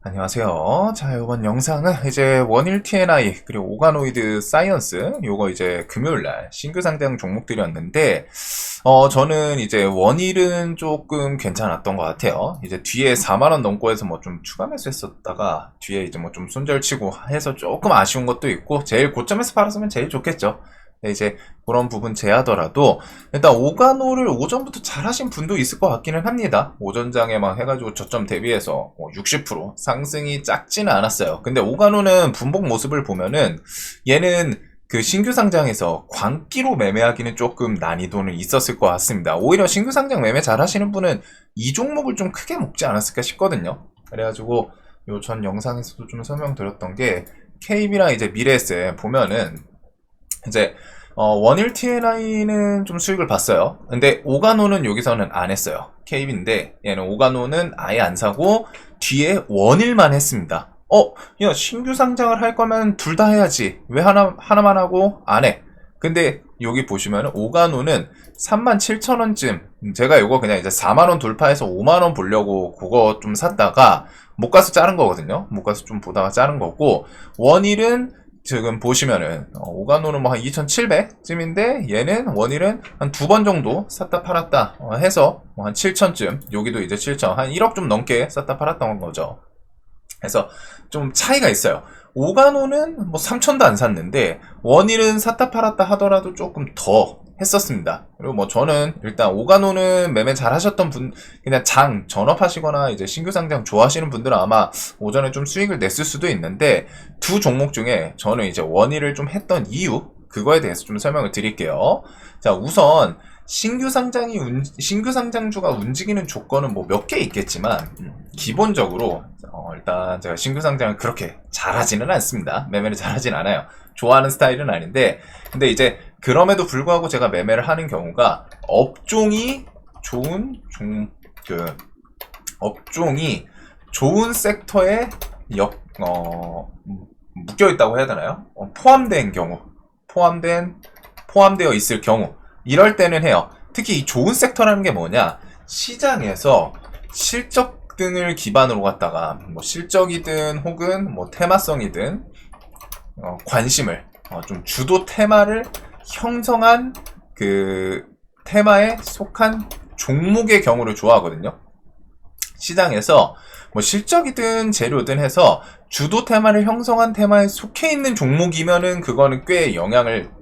안녕하세요. 자, 이번 영상은 이제 원일 TNI 그리고 오가노이드 사이언스 요거 이제 금요일날 신규 상장 종목들이었는데 저는 이제 원일은 조금 괜찮았던 것 같아요. 이제 뒤에 4만원 넘고 해서 뭐 좀 추가 매수했었다가 뒤에 이제 뭐 좀 손절치고 해서 조금 아쉬운 것도 있고 제일 고점에서 팔았으면 제일 좋겠죠. 이제 그런 부분 제하더라도 일단 오가노를 오전부터 잘 하신 분도 있을 것 같기는 합니다. 오전장에 막 해가지고 저점 대비해서 60% 상승이 작지는 않았어요. 근데 오가노는 분봉 모습을 보면은 얘는 그 신규 상장에서 광기로 매매하기는 조금 난이도는 있었을 것 같습니다. 오히려 신규 상장 매매 잘 하시는 분은 이 종목을 좀 크게 먹지 않았을까 싶거든요. 그래가지고 요 전 영상에서도 좀 설명드렸던 게 KB랑 이제 미래에셋 보면은 이제 원일 TNI는 좀 수익을 봤어요. 근데 오가노는 여기서는 안 했어요. KB인데 얘는 오가노는 아예 안 사고 뒤에 원일만 했습니다. 야, 신규 상장을 할 거면 둘 다 해야지. 왜 하나만 하고 안 해? 근데 여기 보시면 오가노는 37,000원쯤 제가 이거 그냥 이제 4만원 돌파해서 5만원 보려고 그거 좀 샀다가 못 가서 자른 거거든요. 못 가서 좀 보다가 자른 거고, 원일은 지금 보시면은 오가노는 뭐 한 2,700쯤인데 얘는 원일은 한 두 번 정도 샀다 팔았다 해서 뭐 한 7,000쯤, 여기도 이제 7,000, 한 1억 좀 넘게 샀다 팔았던 거죠. 그래서 좀 차이가 있어요. 오가노는 뭐 3,000도 안 샀는데 원일은 샀다 팔았다 하더라도 조금 더 했었습니다. 그리고 뭐 저는 일단 오가노는 매매 잘 하셨던 분, 그냥 장 전업하시거나 이제 신규 상장 좋아하시는 분들은 아마 오전에 좀 수익을 냈을 수도 있는데, 두 종목 중에 저는 이제 원일을 좀 했던 이유, 그거에 대해서 좀 설명을 드릴게요. 자, 우선 신규 상장주가 움직이는 조건은 뭐 몇 개 있겠지만, 기본적으로 일단 제가 신규 상장을 그렇게 잘하지는 않습니다. 매매를 잘하진 않아요. 좋아하는 스타일은 아닌데, 근데 이제 그럼에도 불구하고 제가 매매를 하는 경우가 업종이 좋은 업종이 좋은 섹터에 묶여 있다고 해야 되나요? 포함되어 있을 경우, 이럴 때는 해요. 특히 이 좋은 섹터라는 게 뭐냐, 시장에서 실적 등을 기반으로 갖다가 뭐 실적이든 혹은 뭐 테마성이든 관심을 좀 주도 테마를 형성한 그 테마에 속한 종목의 경우를 좋아하거든요. 시장에서 뭐 실적이든 재료든 해서 주도 테마를 형성한 테마에 속해 있는 종목이면은 그거는 꽤 영향을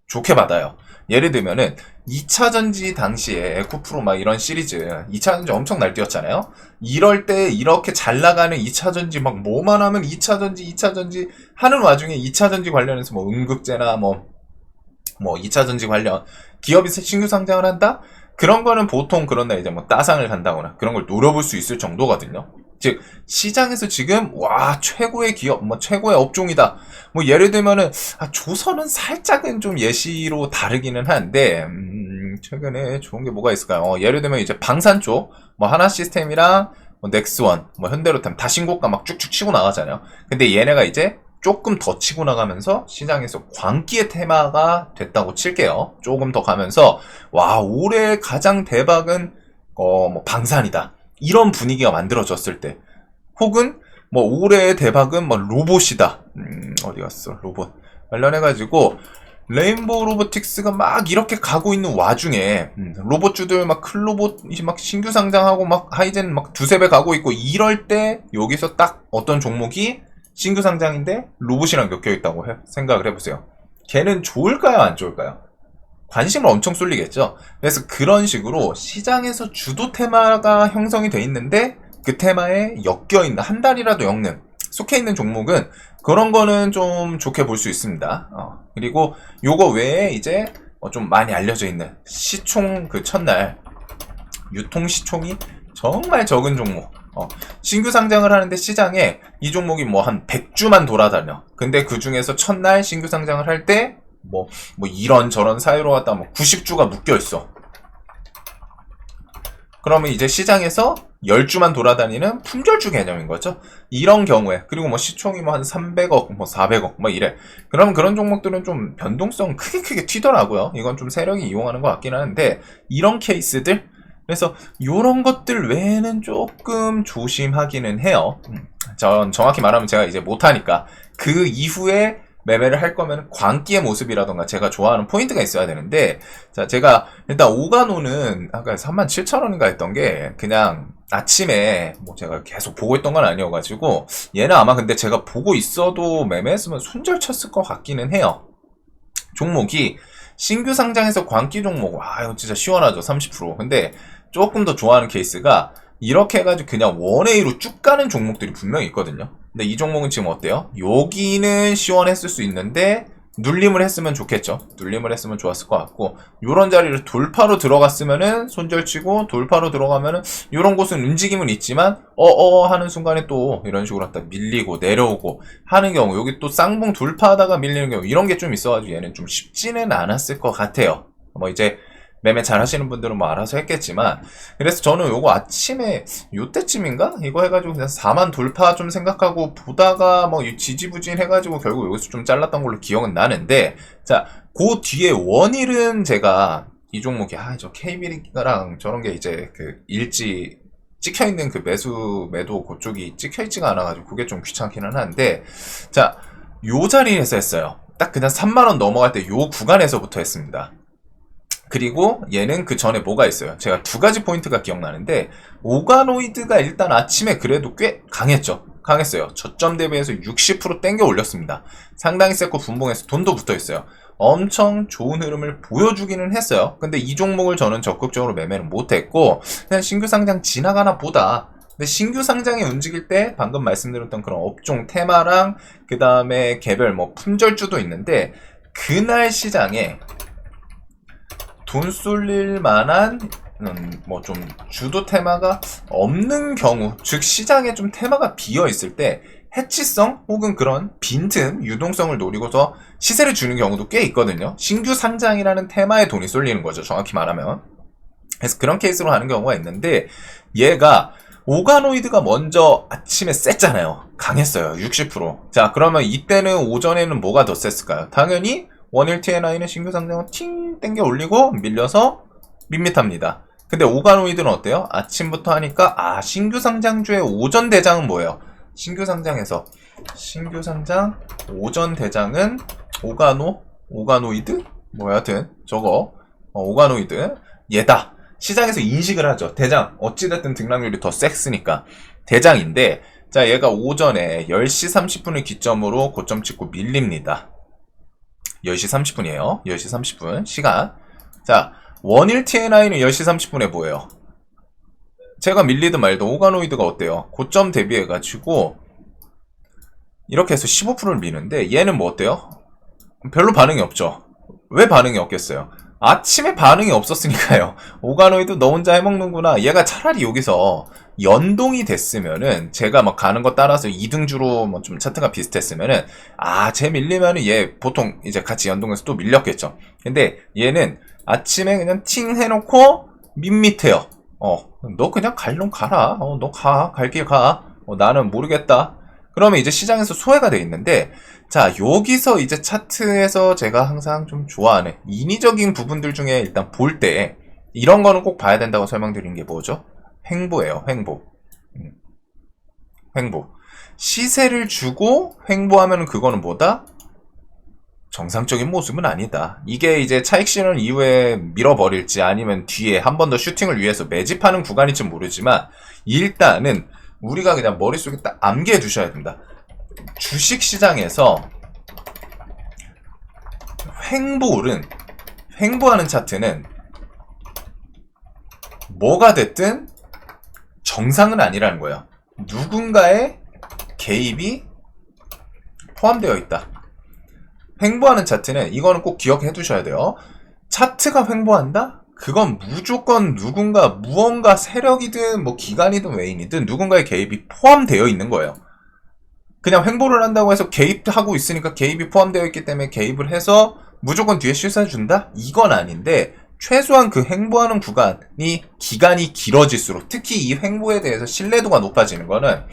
좋게 받아요. 예를 들면은 2차전지 당시에 에코프로 막 이런 시리즈 2차전지 엄청 날뛰었잖아요. 이럴 때 이렇게 잘 나가는 2차전지 막 뭐만 하면 2차전지 하는 와중에 2차전지 관련해서 뭐 음극재나 뭐 2차전지 관련 기업이 신규 상장을 한다? 그런 거는 보통 그런 날 이제 뭐 따상을 간다거나 그런 걸 노려볼 수 있을 정도거든요. 즉 시장에서 지금 와 최고의 기업, 뭐 최고의 업종이다. 뭐 예를 들면은 조선은 살짝은 좀 예시로 다르기는 한데 최근에 좋은 게 뭐가 있을까요? 예를 들면 이제 방산 쪽 뭐 하나시스템이랑 뭐 넥스원, 뭐 현대로템 다 신고가 막 쭉쭉 치고 나가잖아요. 근데 얘네가 이제 조금 더 치고 나가면서 시장에서 광기의 테마가 됐다고 칠게요. 조금 더 가면서 와 올해 가장 대박은 뭐 방산이다, 이런 분위기가 만들어졌을 때, 혹은 뭐 올해의 대박은 뭐 로봇이다. 어디 갔어 로봇 관련해가지고 레인보우 로보틱스가 막 이렇게 가고 있는 와중에 로봇주들 막 클로봇이 막 신규 상장하고 막 하이젠 막 두세 배 가고 있고, 이럴 때 여기서 딱 어떤 종목이 신규 상장인데 로봇이랑 엮여 있다고 생각을 해보세요. 걔는 좋을까요, 안 좋을까요? 관심을 엄청 쏠리겠죠. 그래서 그런 식으로 시장에서 주도 테마가 형성이 돼 있는데 그 테마에 엮여 있는, 한 달이라도 엮는, 속해 있는 종목은 그런 거는 좀 좋게 볼 수 있습니다. 그리고 요거 외에 이제 좀 많이 알려져 있는 시총, 그 첫날 유통 시총이 정말 적은 종목, 신규 상장을 하는데 시장에 이 종목이 뭐 한 100주만 돌아다녀. 근데 그 중에서 첫날 신규 상장을 할 때 뭐 이런저런 사유로 갖다 뭐 90주가 묶여 있어. 그러면 이제 시장에서 10주만 돌아다니는 품절주 개념인 거죠. 이런 경우에, 그리고 뭐 시총이 뭐 한 300억, 뭐 400억, 뭐 이래. 그럼 그런 종목들은 좀 변동성 크게 튀더라고요. 이건 좀 세력이 이용하는 것 같긴 하는데, 이런 케이스들, 그래서 요런 것들 외에는 조금 조심하기는 해요. 정확히 말하면 제가 이제 못하니까 그 이후에 매매를 할 거면 광기의 모습이라던가 제가 좋아하는 포인트가 있어야 되는데, 자, 제가 일단 오가노는 아까 37,000원인가 했던 게 그냥 아침에 뭐 제가 계속 보고 있던 건 아니어가지고, 얘는 아마 근데 제가 보고 있어도 매매했으면 손절 쳤을 것 같기는 해요. 종목이 신규 상장에서 광기 종목, 이거 진짜 시원하죠. 30%. 근데 조금 더 좋아하는 케이스가 이렇게 해가지고 그냥 원웨이로 쭉 가는 종목들이 분명히 있거든요. 근데 이 종목은 지금 어때요? 여기는 시원했을 수 있는데 눌림을 했으면 좋겠죠. 눌림을 했으면 좋았을 것 같고, 요런 자리를 돌파로 들어갔으면은 손절치고, 돌파로 들어가면은 요런 곳은 움직임은 있지만 하는 순간에 또 이런 식으로 딱 밀리고 내려오고 하는 경우, 여기 또 쌍봉 돌파하다가 밀리는 경우, 이런 게 좀 있어가지고 얘는 좀 쉽지는 않았을 것 같아요. 뭐 이제 매매 잘 하시는 분들은 뭐 알아서 했겠지만, 그래서 저는 요거 아침에 요때쯤인가? 이거 해가지고 그냥 4만 돌파 좀 생각하고 보다가 뭐 지지부진 해가지고 결국 여기서 좀 잘랐던 걸로 기억은 나는데, 자, 그 뒤에 원일은 제가 이 종목이, 저 KB랑 저런 게 이제 그 일지 찍혀있는 그 매도 그쪽이 찍혀있지가 않아가지고 그게 좀 귀찮기는 한데, 자, 요 자리에서 했어요. 딱 그냥 3만원 넘어갈 때 요 구간에서부터 했습니다. 그리고 얘는 그 전에 뭐가 있어요? 제가 두 가지 포인트가 기억나는데, 오가노이드가 일단 아침에 그래도 꽤 강했어요. 저점 대비해서 60% 땡겨 올렸습니다. 상당히 셌고 분봉해서 돈도 붙어 있어요. 엄청 좋은 흐름을 보여주기는 했어요. 근데 이 종목을 저는 적극적으로 매매는 못했고, 그냥 신규 상장 지나가나 보다. 근데 신규 상장이 움직일 때 방금 말씀드렸던 그런 업종 테마랑 그 다음에 개별 뭐 품절주도 있는데, 그날 시장에 돈 쏠릴 만한 뭐 좀 주도 테마가 없는 경우, 즉 시장에 좀 테마가 비어 있을 때 해치성 혹은 그런 빈틈, 유동성을 노리고서 시세를 주는 경우도 꽤 있거든요. 신규 상장이라는 테마에 돈이 쏠리는 거죠, 정확히 말하면. 그래서 그런 케이스로 하는 경우가 있는데, 얘가 오가노이드가 먼저 아침에 셌잖아요. 강했어요. 60%. 자, 그러면 이때는 오전에는 뭐가 더 셌을까요? 당연히 원일 TNI는 신규 상장을 팅 땡겨 올리고 밀려서 밋밋합니다. 근데 오가노이드는 어때요? 아침부터 하니까 신규 상장주의 오전 대장은 뭐예요? 신규 상장 오전 대장은 오가노이드? 뭐 여하튼 저거 오가노이드 얘다. 시장에서 인식을 하죠. 대장. 어찌됐든 등락률이 더 셌으니까 대장인데, 자, 얘가 오전에 10시 30분을 기점으로 고점 찍고 밀립니다. 10시 30분이에요. 10시 30분 시간. 자, 원일 TNI는 10시 30분에 뭐예요? 제가 밀리든 말든 오가노이드가 어때요? 고점 대비해가지고 이렇게 해서 15%를 미는데, 얘는 뭐 어때요? 별로 반응이 없죠. 왜 반응이 없겠어요? 아침에 반응이 없었으니까요. 오가노이드 너 혼자 해먹는구나. 얘가 차라리 여기서 연동이 됐으면은, 제가 막 가는 거 따라서 2등주로 뭐 좀 차트가 비슷했으면은, 쟤 밀리면은 얘 보통 이제 같이 연동해서 또 밀렸겠죠. 근데 얘는 아침에 그냥 팅 해놓고 밋밋해요. 너 그냥 갈 놈 가라. 너 갈 길 가. 나는 모르겠다. 그러면 이제 시장에서 소외가 돼 있는데, 자, 여기서 이제 차트에서 제가 항상 좀 좋아하는 인위적인 부분들 중에 일단 볼 때 이런 거는 꼭 봐야 된다고 설명드린 게 뭐죠? 횡보예요. 횡보. 시세를 주고 횡보하면 그거는 뭐다? 정상적인 모습은 아니다. 이게 이제 차익 실현 이후에 밀어버릴지 아니면 뒤에 한 번 더 슈팅을 위해서 매집하는 구간일지 모르지만, 일단은 우리가 그냥 머릿속에 딱 암기해 두셔야 됩니다. 주식시장에서 횡보하는 차트는 뭐가 됐든 정상은 아니라는 거예요. 누군가의 개입이 포함되어 있다. 횡보하는 차트는, 이거는 꼭 기억해 두셔야 돼요. 차트가 횡보한다? 그건 무조건 무언가 세력이든 뭐 기관이든 외인이든 누군가의 개입이 포함되어 있는 거예요. 그냥 횡보를 한다고 해서 개입하고 있으니까 개입이 포함되어 있기 때문에 개입을 해서 무조건 뒤에 씻어준다? 이건 아닌데, 최소한 그 횡보하는 기간이 길어질수록, 특히 이 횡보에 대해서 신뢰도가 높아지는 거는,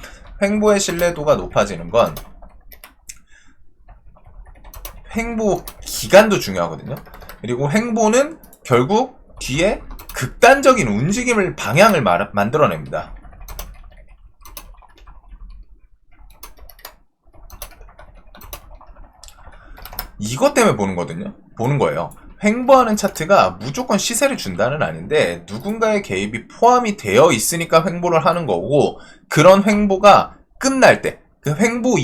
횡보의 신뢰도가 높아지는 건 횡보 기간도 중요하거든요. 그리고 횡보는 결국 뒤에 극단적인 움직임을, 방향을 만들어냅니다. 이것 때문에 보는 거예요. 횡보하는 차트가 무조건 시세를 준다는 아닌데 누군가의 개입이 포함이 되어 있으니까 횡보를 하는 거고, 그런 횡보가 끝날 때, 그 횡보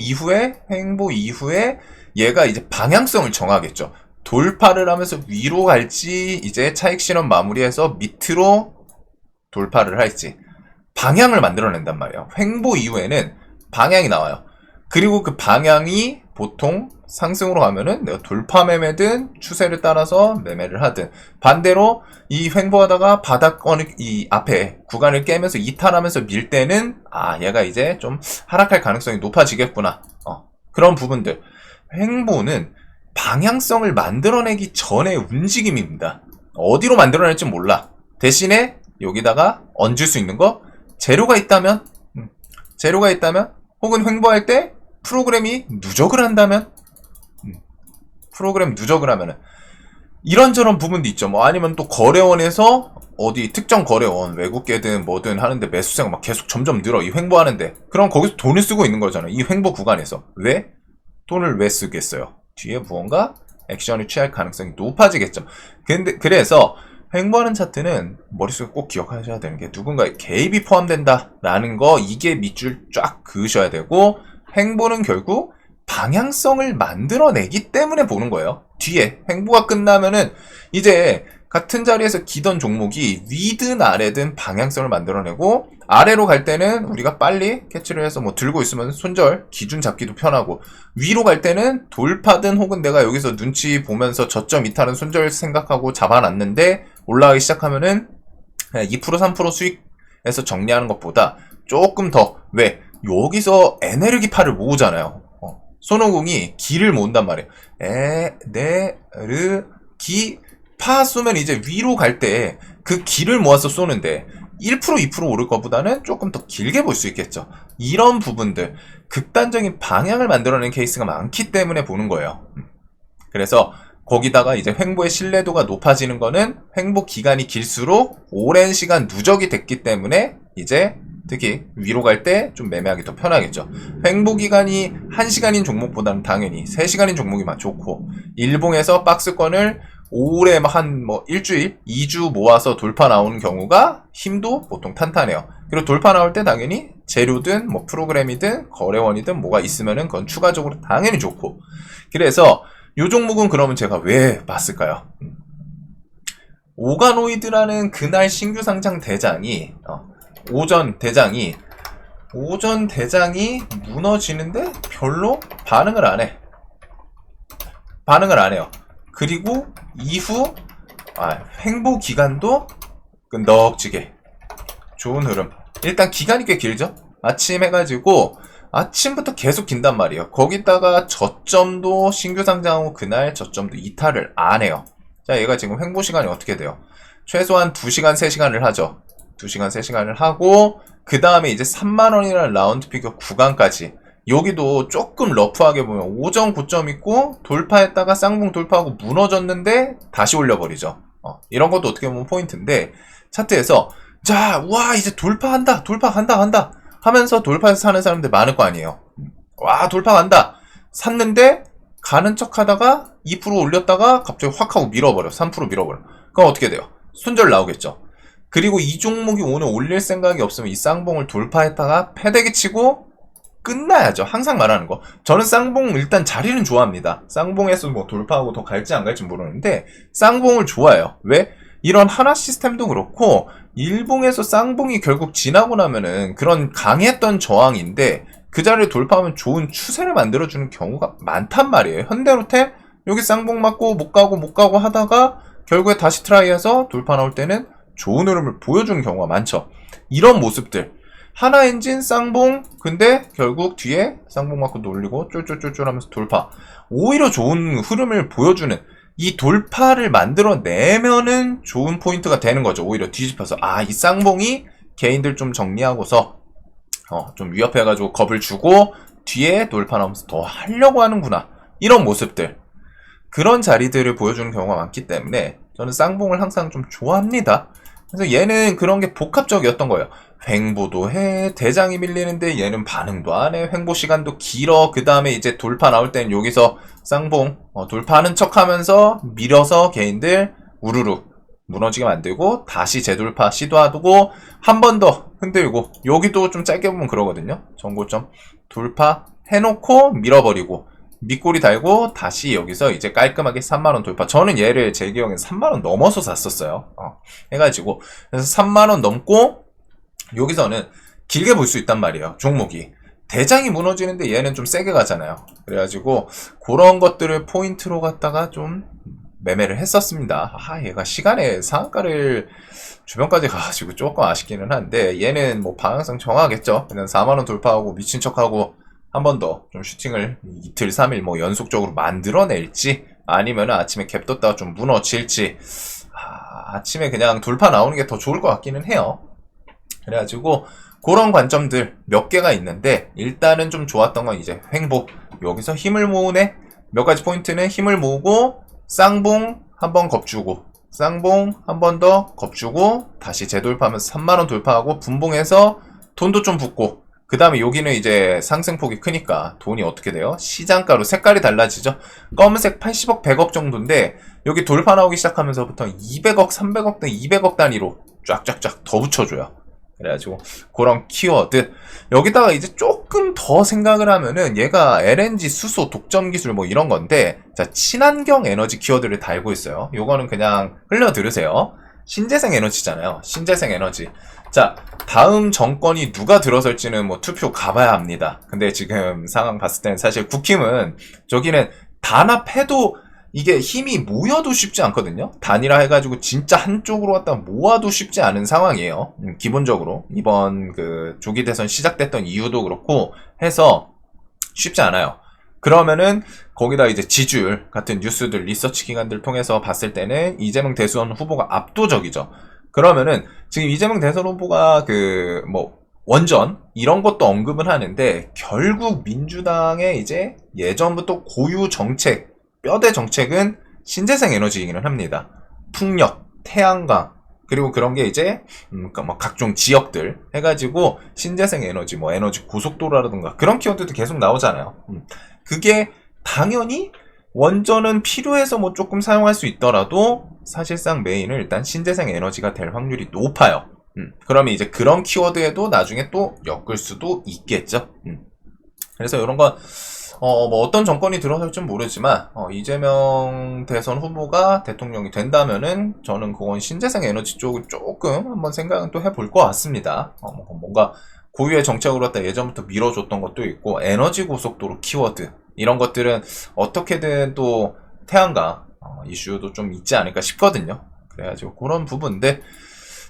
이후에 얘가 이제 방향성을 정하겠죠. 돌파를 하면서 위로 갈지, 이제 차익 실현 마무리해서 밑으로 돌파를 할지 방향을 만들어낸단 말이에요. 횡보 이후에는 방향이 나와요. 그리고 그 방향이 보통 상승으로 가면은 내가 돌파 매매든 추세를 따라서 매매를 하든, 반대로 이 횡보하다가 바닥권을, 이 앞에 구간을 깨면서 이탈하면서 밀 때는 얘가 이제 좀 하락할 가능성이 높아지겠구나. 그런 부분들. 횡보는 방향성을 만들어내기 전의 움직임입니다. 어디로 만들어낼지 몰라. 대신에 여기다가 얹을 수 있는 거, 재료가 있다면, 혹은 횡보할 때 프로그램이 누적을 한다면, 이런저런 부분도 있죠. 뭐 아니면 또 거래원에서 어디 특정 거래원, 외국계든 뭐든 하는데 매수세가 막 계속 점점 늘어, 이 횡보하는데. 그럼 거기서 돈을 쓰고 있는 거잖아요, 이 횡보 구간에서. 왜? 돈을 왜 쓰겠어요? 뒤에 무언가 액션을 취할 가능성이 높아지겠죠. 그래서 횡보하는 차트는 머릿속에 꼭 기억하셔야 되는 게, 누군가의 개입이 포함된다라는 거, 이게 밑줄 쫙 그으셔야 되고, 횡보는 결국 방향성을 만들어내기 때문에 보는 거예요. 뒤에 횡보가 끝나면은 이제 같은 자리에서 기던 종목이 위든 아래든 방향성을 만들어내고, 아래로 갈 때는 우리가 빨리 캐치를 해서 뭐 들고 있으면 손절 기준 잡기도 편하고, 위로 갈 때는 돌파든 혹은 내가 여기서 눈치 보면서 저점 이탈은 손절 생각하고 잡아놨는데 올라가기 시작하면은 2% 3% 수익에서 정리하는 것보다 조금 더, 왜? 여기서 에네르기파를 모으잖아요. 손오공이 기를 모은단 말이에요. 에네르기파 쏘면 이제 위로 갈 때 그 기를 모아서 쏘는데 1% 2% 오를 것보다는 조금 더 길게 볼 수 있겠죠. 이런 부분들, 극단적인 방향을 만들어내는 케이스가 많기 때문에 보는 거예요. 그래서 거기다가 이제 횡보의 신뢰도가 높아지는 거는 횡보 기간이 길수록 오랜 시간 누적이 됐기 때문에 이제 특히 위로 갈 때 좀 매매하기 더 편하겠죠. 횡보 기간이 1시간인 종목보다는 당연히 3시간인 종목이 좋고, 일봉에서 박스권을 오래 한 일주일, 2주 모아서 돌파 나오는 경우가 힘도 보통 탄탄해요. 그리고 돌파 나올 때 당연히 재료든 뭐 프로그램이든 거래원이든 뭐가 있으면은 그건 추가적으로 당연히 좋고. 그래서 요 종목은 그러면 제가 왜 봤을까요? 오가노이드라는 그날 신규 상장 대장이 오전 대장이 무너지는데 별로 반응을 안 해요. 그리고 이후 횡보 기간도 끈덕지게 좋은 흐름. 일단 기간이 꽤 길죠. 아침 해가지고 아침부터 계속 긴단 말이에요. 거기다가 저점도 신규 상장하고 그날 저점도 이탈을 안 해요. 자, 얘가 지금 횡보 시간이 어떻게 돼요? 최소한 2시간 3시간을 하죠. 2시간 3시간을 하고, 그 다음에 이제 3만원이라는 라운드 피겨 구간까지, 여기도 조금 러프하게 보면 오전 고점 있고 돌파했다가 쌍봉 돌파하고 무너졌는데 다시 올려버리죠. 이런 것도 어떻게 보면 포인트인데, 차트에서 자, 와, 이제 돌파한다 하면서 돌파해서 사는 사람들 많을 거 아니에요. 와, 돌파 간다 샀는데 가는 척 하다가 2% 올렸다가 갑자기 확 하고 밀어버려. 3% 밀어버려. 그럼 어떻게 돼요? 손절 나오겠죠. 그리고 이 종목이 오늘 올릴 생각이 없으면 이 쌍봉을 돌파했다가 패대기 치고 끝나야죠. 항상 말하는 거. 저는 쌍봉 일단 자리는 좋아합니다. 쌍봉에서 뭐 돌파하고 더 갈지 안 갈지 모르는데 쌍봉을 좋아해요. 왜? 이런 하나 시스템도 그렇고, 일봉에서 쌍봉이 결국 지나고 나면은 그런 강했던 저항인데 그 자리를 돌파하면 좋은 추세를 만들어주는 경우가 많단 말이에요. 현대로템 여기 쌍봉 맞고 못 가고 하다가 결국에 다시 트라이해서 돌파 나올 때는 좋은 흐름을 보여주는 경우가 많죠. 이런 모습들, 하나엔진 쌍봉, 근데 결국 뒤에 쌍봉 맞고 놀리고 쫄쫄쫄쫄 하면서 돌파, 오히려 좋은 흐름을 보여주는 이 돌파를 만들어내면은 좋은 포인트가 되는 거죠. 오히려 뒤집혀서 이 쌍봉이 개인들 좀 정리하고서 좀 위협해가지고 겁을 주고 뒤에 돌파 나오면서 더 하려고 하는구나, 이런 모습들, 그런 자리들을 보여주는 경우가 많기 때문에 저는 쌍봉을 항상 좀 좋아합니다. 그래서 얘는 그런 게 복합적이었던 거예요. 횡보도 해. 대장이 밀리는데 얘는 반응도 안 해. 횡보 시간도 길어. 그 다음에 이제 돌파 나올 때는 여기서 쌍봉 돌파하는 척 하면서 밀어서 개인들 우르르 무너지게 만들고 다시 재돌파 시도하고 한 번 더 흔들고 여기도 좀 짧게 보면 그러거든요. 전고점 돌파 해놓고 밀어버리고 밑꼬리 달고 다시 여기서 이제 깔끔하게 3만원 돌파. 저는 얘를 제 기억엔 3만원 넘어서 샀었어요. 해가지고 그래서 3만원 넘고 여기서는 길게 볼 수 있단 말이에요. 종목이 대장이 무너지는데 얘는 좀 세게 가잖아요. 그래가지고 그런 것들을 포인트로 갖다가 좀 매매를 했었습니다. 얘가 시간에 상한가를 주변까지 가가지고 조금 아쉽기는 한데 얘는 뭐 방향성 정하겠죠. 그냥 4만원 돌파하고 미친 척하고 한 번 더 좀 슈팅을 이틀 3일 뭐 연속적으로 만들어낼지 아니면 아침에 갭 떴다가 좀 무너질지 아침에 그냥 돌파 나오는 게 더 좋을 것 같기는 해요. 그래가지고 그런 관점들 몇 개가 있는데 일단은 좀 좋았던 건 이제 횡보 여기서 힘을 모으네. 몇 가지 포인트는 힘을 모으고 쌍봉 한번 겁주고 쌍봉 한 번 더 겁주고 다시 재돌파하면서 3만원 돌파하고 분봉해서 돈도 좀 붓고 그 다음에 여기는 이제 상승폭이 크니까 돈이 어떻게 돼요? 시장가로 색깔이 달라지죠. 검은색 80억 100억 정도인데 여기 돌파 나오기 시작하면서부터 200억 300억 등 200억 단위로 쫙쫙쫙 더 붙여줘요. 그래가지고 그런 키워드 여기다가 이제 조금 더 생각을 하면은 얘가 LNG 수소 독점 기술 뭐 이런 건데 자 친환경 에너지 키워드를 달고 있어요. 요거는 그냥 흘려 들으세요. 신재생 에너지잖아요. 신재생 에너지. 자 다음 정권이 누가 들어설지는 뭐 투표 가봐야 합니다. 근데 지금 상황 봤을 때는 사실 국힘은 저기는 단합해도 이게 힘이 모여도 쉽지 않거든요. 단일화 해가지고 진짜 한쪽으로 갖다 모아도 쉽지 않은 상황이에요. 기본적으로 이번 그 조기 대선 시작됐던 이유도 그렇고 해서 쉽지 않아요. 그러면은 거기다 이제 지지율 같은 뉴스들 리서치 기관들 통해서 봤을 때는 이재명 대선 후보가 압도적이죠. 그러면은 지금 이재명 대선 후보가 그 뭐 원전 이런 것도 언급을 하는데 결국 민주당의 이제 예전부터 고유 정책 뼈대 정책은 신재생 에너지이기는 합니다. 풍력, 태양광, 그리고 그런 게 이제 그러니까 뭐 각종 지역들 해가지고 신재생 에너지, 뭐 에너지 고속도로라든가 그런 키워드도 계속 나오잖아요. 그게 당연히 원전은 필요해서 뭐 조금 사용할 수 있더라도 사실상 메인은 일단 신재생 에너지가 될 확률이 높아요. 그러면 이제 그런 키워드에도 나중에 또 엮을 수도 있겠죠. 그래서 이런 건 뭐 어떤 정권이 들어설지 모르지만 이재명 대선 후보가 대통령이 된다면은 저는 그건 신재생 에너지 쪽을 조금 한번 생각은 또 해볼 것 같습니다. 뭔가 고유의 정책으로 갖다 예전부터 밀어줬던 것도 있고 에너지 고속도로 키워드 이런 것들은 어떻게든 또 태양광 이슈도 좀 있지 않을까 싶거든요. 그래가지고 그런 부분인데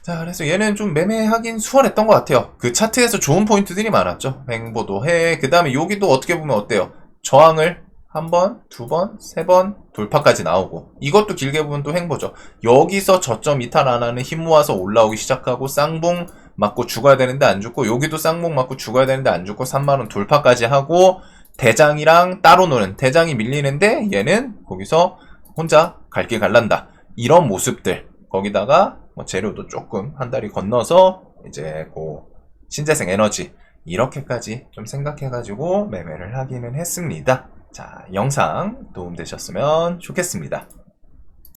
자 그래서 얘는 좀 매매하긴 수월했던 것 같아요. 그 차트에서 좋은 포인트들이 많았죠. 횡보도 해. 그 다음에 여기도 어떻게 보면 어때요? 저항을 한 번, 두 번, 세 번 돌파까지 나오고 이것도 길게 보면 또 횡보죠. 여기서 저점 이탈 안 하는 힘 모아서 올라오기 시작하고 쌍봉 맞고 죽어야 되는데 안 죽고 여기도 쌍봉 맞고 죽어야 되는데 안 죽고 3만원 돌파까지 하고 대장이랑 따로 노는 대장이 밀리는데 얘는 거기서 혼자 갈 길 갈란다. 이런 모습들 거기다가 뭐 재료도 조금 한 달이 건너서 이제 그 신재생 에너지 이렇게까지 좀 생각해가지고 매매를 하기는 했습니다. 자, 영상 도움되셨으면 좋겠습니다.